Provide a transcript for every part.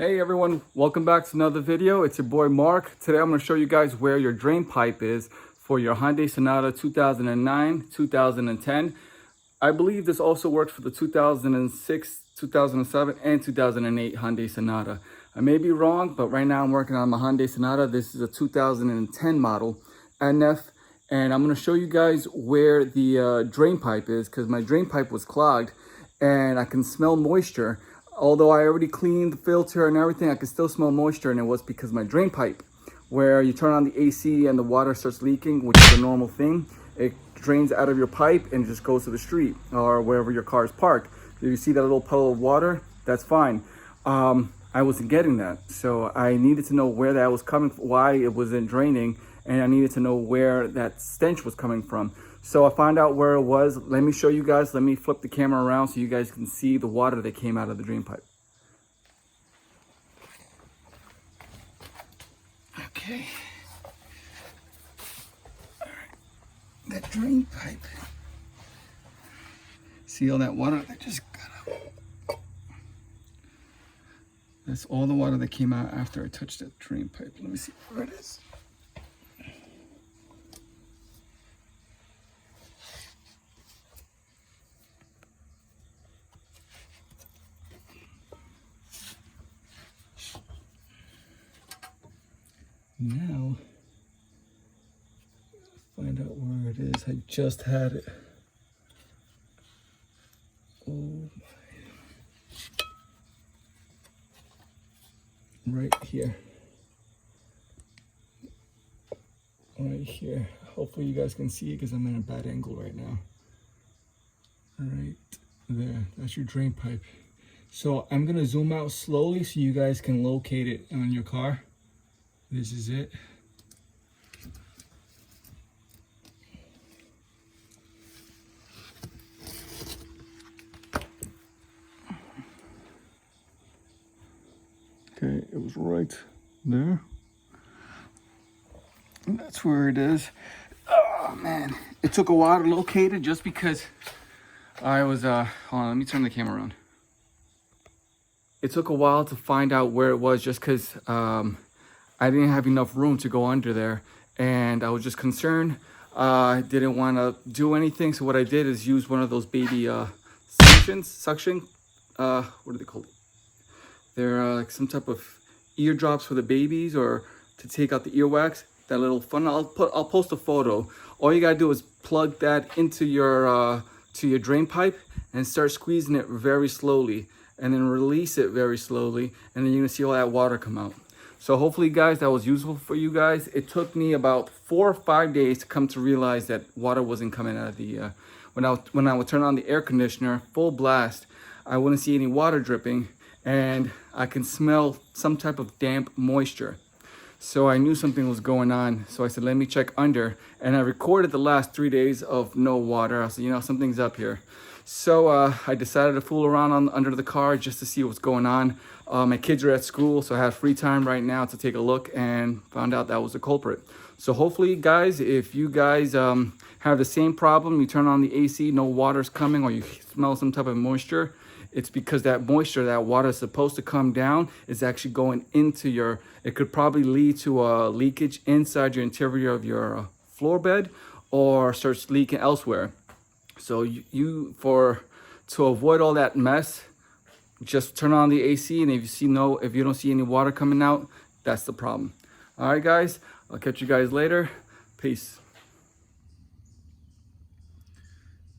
Hey everyone, welcome back to another video. It's your boy Mark. Today I'm going to show you guys where your drain pipe is for your Hyundai Sonata 2009, 2010. I believe this also works for the 2006, 2007, and 2008 Hyundai Sonata. I may be wrong, but right now I'm working on my Hyundai Sonata. This is a 2010 model NF, and I'm going to show you guys where the drain pipe is because my drain pipe was clogged and I can smell moisture. Although I already cleaned the filter and everything, I could still smell moisture, and it was because my drain pipe, where you turn on the AC and the water starts leaking, which is a normal thing, it drains out of your pipe and just goes to the street or wherever your car is parked. If you see that little puddle of water, that's fine. I wasn't getting that, so I needed to know where that was coming, why it wasn't draining, and I needed to know where that stench was coming from. So I found out where it was. Let me show you guys. Let me flip the camera around so you guys can see the water that came out of the drain pipe. Okay. All right. That drain pipe. See all that water that just got out? That's all the water that came out after I touched that drain pipe. Let me see where it is. Now, find out where it is. I just had it. Oh my. Right here. Right here. Hopefully you guys can see it because I'm in a bad angle right now. Right there. That's your drain pipe. So I'm going to zoom out slowly so you guys can locate it on your car. This is it. Okay, it was right there. And that's where it is. Oh man, it took a while to locate it just because I was, hold on, let me turn the camera around. It took a while to find out where it was just because I didn't have enough room to go under there, and I was just concerned. I didn't want to do anything, so what I did is use one of those baby suction, what are they called? They're like some type of eardrops for the babies, or to take out the earwax. That little fun. I'll post a photo. All you gotta do is plug that into your to your drain pipe and start squeezing it very slowly, and then release it very slowly, and then you're gonna see all that water come out. So hopefully guys, that was useful for you guys. It took me about 4 or 5 days to come to realize that water wasn't coming out of the, when I would turn on the air conditioner, full blast, I wouldn't see any water dripping, and I can smell some type of damp moisture. So I knew something was going on. So I said, let me check under, and I recorded the last 3 days of no water. I said, you know, something's up here. So I decided to fool around under the car just to see what's going on. My kids are at school, so I have free time right now to take a look, and found out that was the culprit. So hopefully guys, if you guys have the same problem, you turn on the AC, no water's coming, or you smell some type of moisture, it's because that moisture, that water is supposed to come down, is actually going into your, it could probably lead to a leakage inside your interior of your floor bed, or starts leaking elsewhere. So to avoid all that mess, just turn on the AC, and if you don't see any water coming out, that's the problem. All right, guys, I'll catch you guys later. Peace.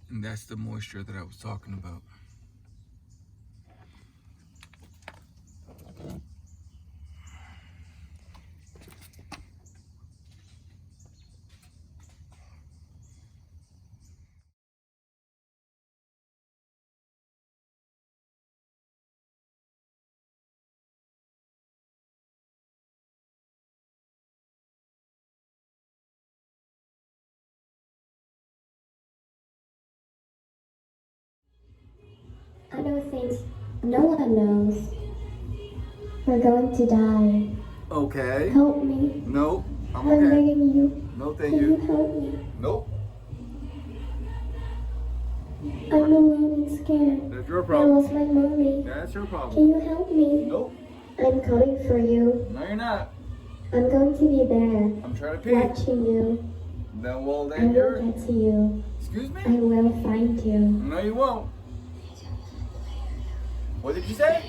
And that's the moisture that I was talking about. I know things no one knows. We're going to die. Okay. Help me. No, I'm I'm okay. begging you. No, thank Can you. you help me? Nope. I'm alone and scared. That's your I problem. lost my mommy. That's your problem. Can you help me? Nope. I'm coming for you. No, you're not. I'm going to be there, I'm trying to pee. watching you. Then, well, I then will you're... get to you. Excuse I me? will find you. No, you won't. What did you say?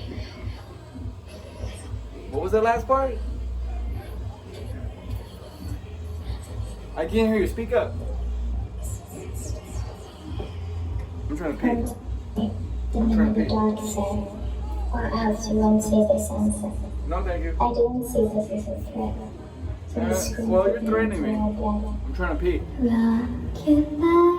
What was the last part? I can't hear you. Speak up. I'm trying to pee. I'm trying to pee. dark side, or else you won't see the sunset. No, thank you. I don't see this as a threat. So Well, you're threatening me. I'm trying to pee. Rock your body.